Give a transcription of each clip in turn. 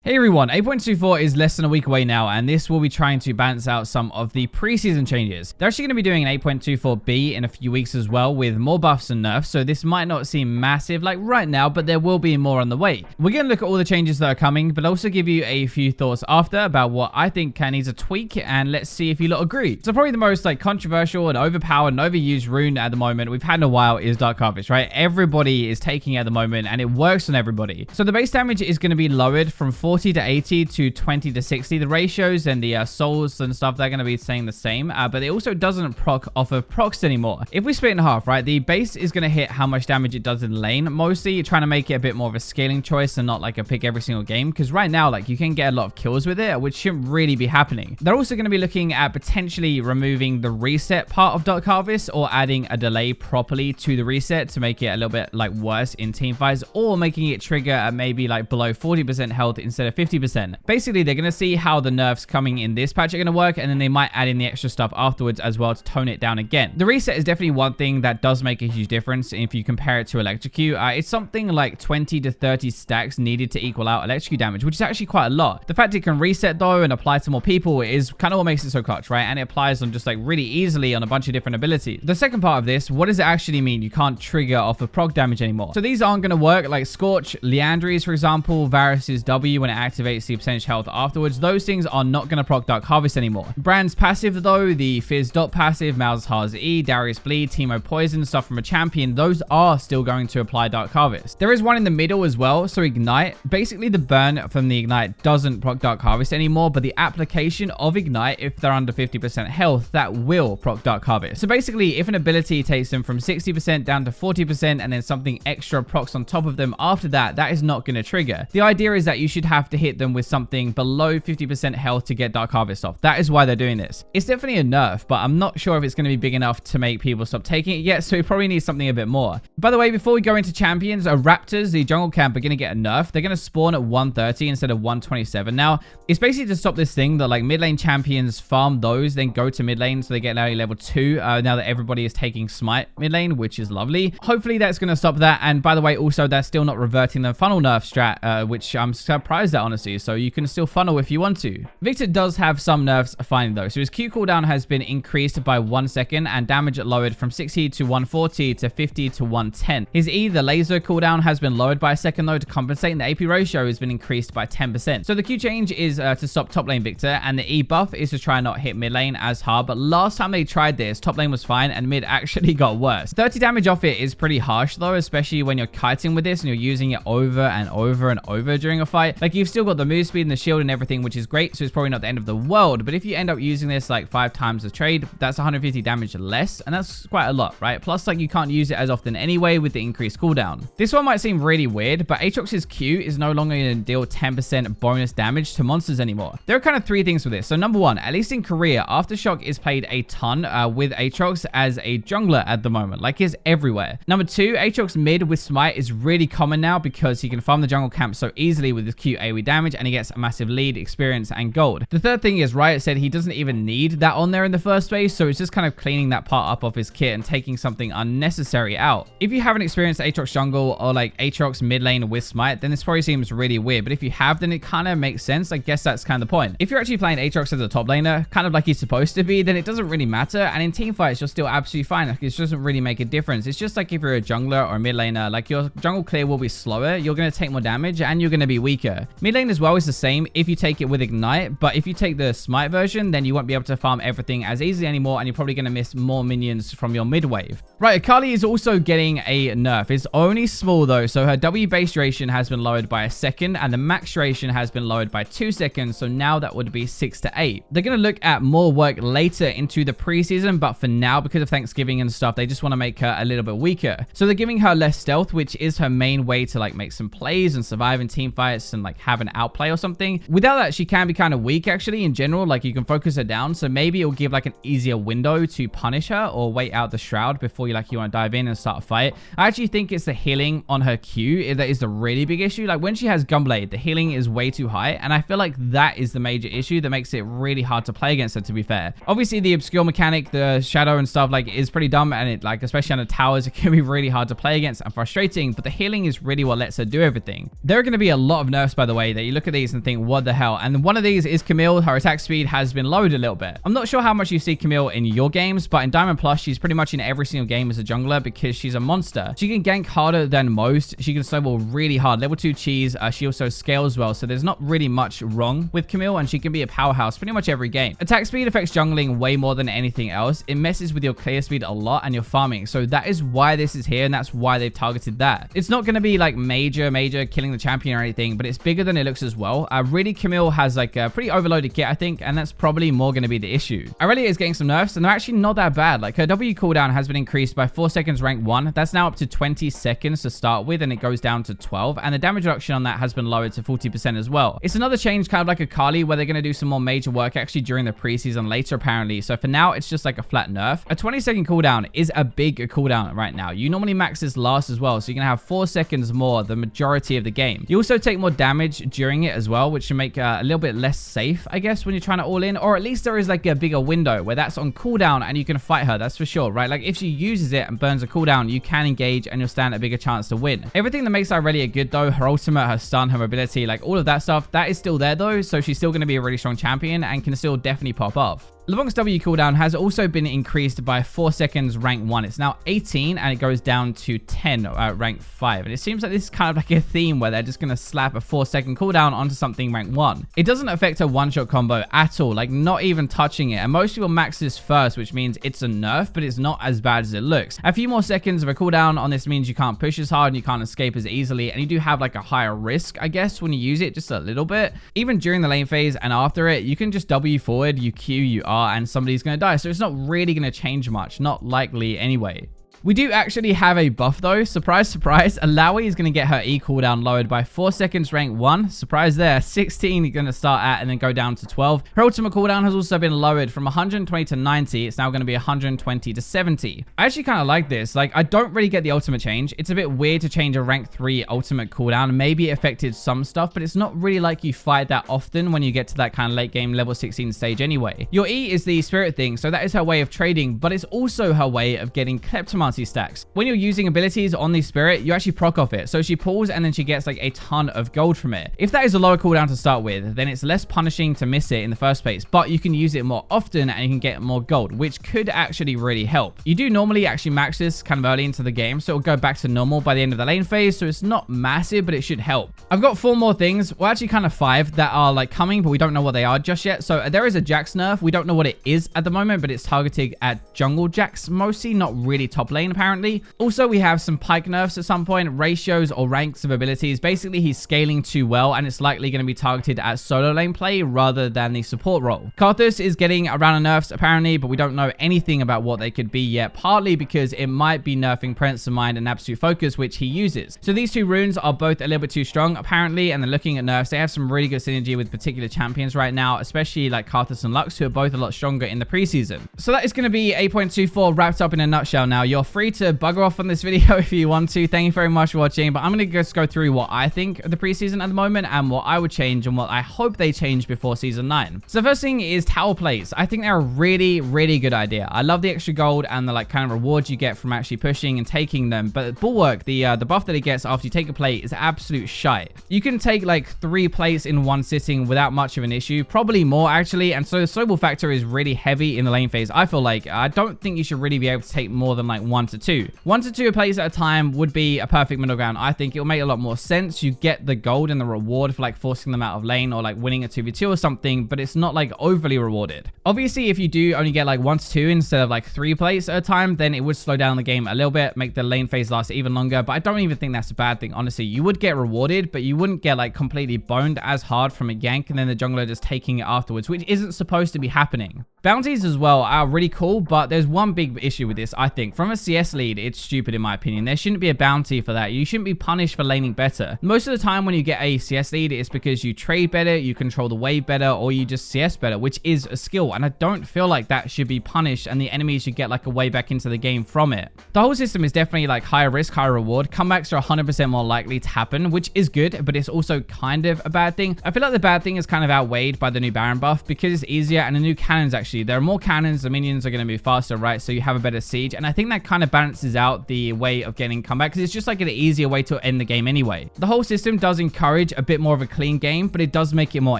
Hey everyone, 8.24 is less than a week away now, and this will be trying to balance out some of the preseason changes. They're actually going to be doing an 8.24b in a few weeks as well, with more buffs and nerfs, so this might not seem massive like right now, but there will be more on the way. We're going to look at all the changes that are coming, but also give you a few thoughts after about what I think needs a tweak, and let's see if you lot agree. So probably the most controversial and overpowered and overused rune at the moment we've had in a while is Dark Harvest, right? Everybody is taking it at the moment, and it works on everybody. So the base damage is going to be lowered from 40 to 80 to 20 to 60. The ratios and the souls and stuff, they're going to be staying the same, but it also doesn't proc off of procs anymore. If we split in half, right, the base is going to hit how much damage it does in lane. Mostly you're trying to make it a bit more of a scaling choice and not like a pick every single game, because right now you can get a lot of kills with it, which shouldn't really be happening. They're also going to be looking at potentially removing the reset part of Dark Harvest, or adding a delay properly to the reset to make it a little bit worse in team fights, or making it trigger at maybe below 40% health instead of 50%. Basically, they're going to see how the nerfs coming in this patch are going to work, and then they might add in the extra stuff afterwards as well to tone it down again. The reset is definitely one thing that does make a huge difference if you compare it to Electrocute. It's something like 20 to 30 stacks needed to equal out Electrocute damage, which is actually quite a lot. The fact it can reset though and apply to more people is kind of what makes it so clutch, right? And it applies on just really easily on a bunch of different abilities. The second part of this, what does it actually mean you can't trigger off of proc damage anymore? So these aren't going to work, like Scorch, Leandry's for example, Varus's W when it activates the percentage health afterwards. Those things are not going to proc Dark Harvest anymore. Brand's passive though, the Fizz dot passive, Malzahar's E, Darius Bleed, Temu Poison, stuff from a champion, those are still going to apply Dark Harvest. There is one in the middle as well, so Ignite. Basically the burn from the Ignite doesn't proc Dark Harvest anymore, but the application of Ignite, if they're under 50% health, that will proc Dark Harvest. So basically if an ability takes them from 60% down to 40% and then something extra procs on top of them after that, that is not going to trigger. The idea is that you should have to hit them with something below 50% health to get Dark Harvest off. That is why they're doing this. It's definitely a nerf, but I'm not sure if it's going to be big enough to make people stop taking it yet, so we probably need something a bit more. By the way, before we go into champions, Raptors, the jungle camp, are going to get a nerf. They're going to spawn at 130 instead of 127. Now, it's basically to stop this thing that mid lane champions farm those, then go to mid lane, so they get only level 2 now that everybody is taking smite mid lane, which is lovely. Hopefully that's going to stop that. And by the way, also they're still not reverting the funnel nerf strat, which I'm surprised at honestly, so you can still funnel if you want to. Victor does have some nerfs fine though, so his Q cooldown has been increased by 1 second and damage lowered from 60 to 140 to 50 to 110. His E, the laser cooldown, has been lowered by a second though to compensate, and the AP ratio has been increased by 10%. So the Q change is to stop top lane Victor, and the E buff is to try not hit mid lane as hard, but last time they tried this, top lane was fine and mid actually got worse. 30 damage off it is pretty harsh though, especially when you're kiting with this and you're using it over and over and over during a fight. You've still got the move speed and the shield and everything, which is great, so it's probably not the end of the world, but if you end up using this 5 times the trade, that's 150 damage less, and that's quite a lot, right? Plus you can't use it as often anyway with the increased cooldown. This one might seem really weird, but Aatrox's Q is no longer going to deal 10% bonus damage to monsters anymore. There are kind of 3 things with this. So number 1, at least in Korea, Aftershock is played a ton with Aatrox as a jungler at the moment, he's everywhere. Number 2, Aatrox mid with smite is really common now because he can farm the jungle camp so easily with his Q AoE damage, and he gets a massive lead, experience, and gold. The third thing is Riot said he doesn't even need that on there in the first place, so it's just kind of cleaning that part up of his kit and taking something unnecessary out. If you haven't experienced Aatrox jungle or Aatrox mid lane with smite, then this probably seems really weird, but if you have, then it kind of makes sense. I guess that's kind of the point. If you're actually playing Aatrox as a top laner, kind of like he's supposed to be, then it doesn't really matter, and in team fights you're still absolutely fine. It doesn't really make a difference. It's just if you're a jungler or a mid laner, your jungle clear will be slower, you're going to take more damage, and you're going to be weaker. Mid lane as well is the same if you take it with Ignite, but if you take the smite version, then you won't be able to farm everything as easily anymore, and you're probably going to miss more minions from your mid wave. Right, Akali is also getting a nerf. It's only small though, so her W base duration has been lowered by a second, and the max duration has been lowered by 2 seconds, so now that would be 6 to 8. They're going to look at more work later into the preseason, but for now, because of Thanksgiving and stuff, they just want to make her a little bit weaker. So they're giving her less stealth, which is her main way to make some plays and survive in team fights and have an outplay or something. Without that, she can be kind of weak actually in general. You can focus her down, so maybe it'll give an easier window to punish her or wait out the shroud before you want to dive in and start a fight. I actually think it's the healing on her Q that is the really big issue. When she has Gunblade, the healing is way too high, and I feel that is the major issue that makes it really hard to play against her, to be fair. Obviously the obscure mechanic, the shadow and stuff is pretty dumb, and it especially on the towers, it can be really hard to play against and frustrating, but the healing is really what lets her do everything. There are going to be a lot of nerfs, by the way, away that you look at these and think, what the hell? And one of these is Camille. Her attack speed has been lowered a little bit. I'm not sure how much you see Camille in your games, but in Diamond Plus, she's pretty much in every single game as a jungler because she's a monster. She can gank harder than most. She can snowball really hard. Level 2 cheese. She also scales well, so there's not really much wrong with Camille, and she can be a powerhouse pretty much every game. Attack speed affects jungling way more than anything else. It messes with your clear speed a lot and your farming, so that is why this is here, and that's why they've targeted that. It's not going to be like major killing the champion or anything, but it's bigger than it looks as well. Really, Camille has like a pretty overloaded kit, I think, and that's probably more going to be the issue. Aurelia is getting some nerfs, and they're actually not that bad. Like, her W cooldown has been increased by 4 seconds rank 1. That's now up to 20 seconds to start with, and it goes down to 12, and the damage reduction on that has been lowered to 40% as well. It's another change, kind of like a Kali, where they're going to do some more major work actually during the preseason later, apparently. So for now, it's just like a flat nerf. A 20-second cooldown is a big cooldown right now. You normally max this last as well, so you're going to have 4 seconds more the majority of the game. You also take more damage during it as well, which should make a little bit less safe, I guess, when you're trying to all in, or at least there is like a bigger window where that's on cooldown and you can fight her. That's for sure, right? Like, if she uses it and burns a cooldown, you can engage and you'll stand a bigger chance to win. Everything that makes Aurelia good though, her ultimate, her stun, her mobility, like all of that stuff, that is still there though, so she's still going to be a really strong champion and can still definitely pop off. LeBlanc's W cooldown has also been increased by 4 seconds rank 1. It's now 18 and it goes down to 10 rank 5. And it seems like this is kind of like a theme where they're just going to slap a 4-second cooldown onto something rank 1. It doesn't affect her one-shot combo at all, like not even touching it. And most people max this first, which means it's a nerf, but it's not as bad as it looks. A few more seconds of a cooldown on this means you can't push as hard and you can't escape as easily. And you do have like a higher risk, I guess, when you use it just a little bit. Even during the lane phase and after it, you can just W forward, you Q, you R, and somebody's going to die. So it's not really going to change much. Not likely anyway. We do actually have a buff though. Surprise, surprise. Alawi is going to get her E cooldown lowered by 4 seconds rank 1. Surprise there. 16 you're going to start at and then go down to 12. Her ultimate cooldown has also been lowered from 120 to 90. It's now going to be 120 to 70. I actually kind of like this. Like, I don't really get the ultimate change. It's a bit weird to change a rank 3 ultimate cooldown. Maybe it affected some stuff, but it's not really like you fight that often when you get to that kind of late game level 16 stage anyway. Your E is the spirit thing, so that is her way of trading, but it's also her way of getting kleptomancy stacks. When you're using abilities on the spirit, you actually proc off it. So she pulls and then she gets like a ton of gold from it. If that is a lower cooldown to start with, then it's less punishing to miss it in the first place, but you can use it more often and you can get more gold, which could actually really help. You do normally actually max this kind of early into the game, so it'll go back to normal by the end of the lane phase, so it's not massive, but it should help. I've got 4 more things, well actually kind of 5 that are like coming, but we don't know what they are just yet. So there is a Jax Nerf. We don't know what it is at the moment, but it's targeted at jungle Jax mostly, not really top lane apparently. Also, we have some Pyke nerfs at some point, ratios or ranks of abilities. Basically, he's scaling too well, and it's likely going to be targeted at solo lane play rather than the support role. Karthus is getting a round of nerfs apparently, but we don't know anything about what they could be yet, partly because it might be nerfing Presence of Mind and Absolute Focus, which he uses. So these 2 runes are both a little bit too strong apparently, and they're looking at nerfs. They have some really good synergy with particular champions right now, especially like Karthus and Lux, who are both a lot stronger in the preseason. So that is going to be 8.24 wrapped up in a nutshell now. You're free to bugger off on this video if you want to. Thank you very much for watching, but I'm going to just go through what I think of the preseason at the moment and what I would change and what I hope they change before season 9. So the first thing is tower plays. I think they're a really, really good idea. I love the extra gold and the like kind of rewards you get from actually pushing and taking them, but Bulwark, the buff that it gets after you take a plate is absolute shite. You can take like 3 plates in one sitting without much of an issue, probably more actually, and so the snowball factor is really heavy in the lane phase. I feel like I don't think you should really be able to take more than like 1 to 2. 1 to 2 plays at a time would be a perfect middle ground. I think it'll make a lot more sense. You get the gold and the reward for like forcing them out of lane or like winning a 2v2 or something, but it's not like overly rewarded. Obviously, if you do only get like 1 to 2 instead of like 3 plays at a time, then it would slow down the game a little bit, make the lane phase last even longer, but I don't even think that's a bad thing. Honestly, you would get rewarded, but you wouldn't get like completely boned as hard from a gank and then the jungler just taking it afterwards, which isn't supposed to be happening. Bounties as well are really cool, but there's one big issue with this, I think. From a CS lead, it's stupid in my opinion. There shouldn't be a bounty for that. You shouldn't be punished for laning better. Most of the time when you get a CS lead, it's because you trade better, you control the wave better, or you just CS better, which is a skill. And I don't feel like that should be punished and the enemies should get like a way back into the game from it. The whole system is definitely like higher risk, higher reward. Comebacks are 100% more likely to happen, which is good, but it's also kind of a bad thing. I feel like the bad thing is kind of outweighed by the new Baron buff because it's easier and the new cannons actually essentially. There are more cannons, the minions are going to move faster, right? So you have a better siege, and I think that kind of balances out the way of getting comeback, because it's just like an easier way to end the game anyway. The whole system does encourage a bit more of a clean game, but it does make it more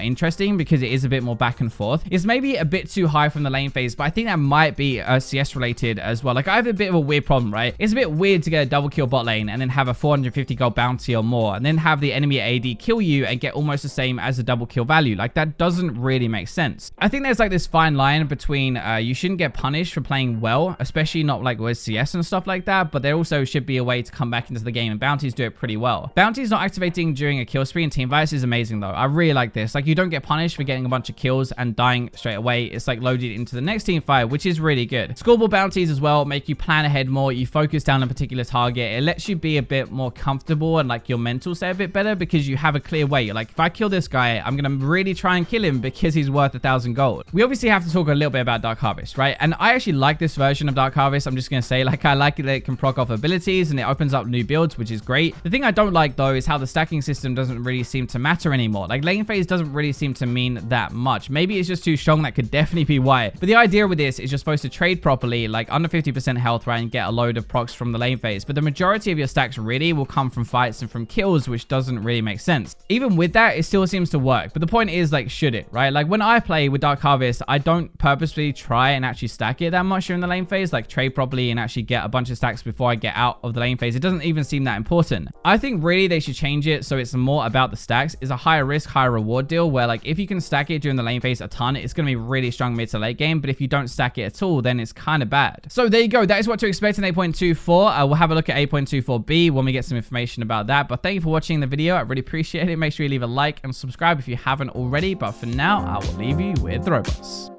interesting because it is a bit more back and forth. It's maybe a bit too high from the lane phase, but I think that might be CS related as well. Like, I have a bit of a weird problem, right? It's a bit weird to get a double kill bot lane and then have a 450 gold bounty or more, and then have the enemy AD kill you and get almost the same as a double kill value. Like, that doesn't really make sense. I think there's like this fine line between you shouldn't get punished for playing well, especially not like with CS and stuff like that, but there also should be a way to come back into the game, and bounties do it pretty well. Bounties not activating during a kill spree in team fights is amazing though. I really like this. Like, you don't get punished for getting a bunch of kills and dying straight away. It's like loaded into the next team fight, which is really good. Scoreboard bounties as well make you plan ahead more. You focus down a particular target. It lets you be a bit more comfortable and like your mental state a bit better because you have a clear way. You're like, if I kill this guy, I'm gonna really try and kill him because he's worth 1,000 gold. We obviously have to talk a little bit about Dark Harvest, right? And I actually like this version of Dark Harvest. I'm just gonna say, like, I like it that it can proc off abilities and it opens up new builds, which is great. The thing I don't like though is how the stacking system doesn't really seem to matter anymore. Like, lane phase doesn't really seem to mean that much. Maybe it's just too strong. That could definitely be why. But the idea with this is you're supposed to trade properly, like under 50% health, right, and get a load of procs from the lane phase. But the majority of your stacks really will come from fights and from kills, which doesn't really make sense. Even with that, it still seems to work. But the point is, like, should it, right? Like, when I play with Dark Harvest, I don't purposefully try and actually stack it that much during the lane phase, like trade properly and actually get a bunch of stacks before I get out of the lane phase. It doesn't even seem that important. I think really they should change it so it's more about the stacks. It's a higher risk, higher reward deal where, like, if you can stack it during the lane phase a ton, it's going to be really strong mid to late game. But if you don't stack it at all, then it's kind of bad. So there you go. That is what to expect in 8.24. We'll have a look at 8.24b when we get some information about that. But thank you for watching the video. I really appreciate it. Make sure you leave a like and subscribe if you haven't already. But for now, I will leave you with the robots.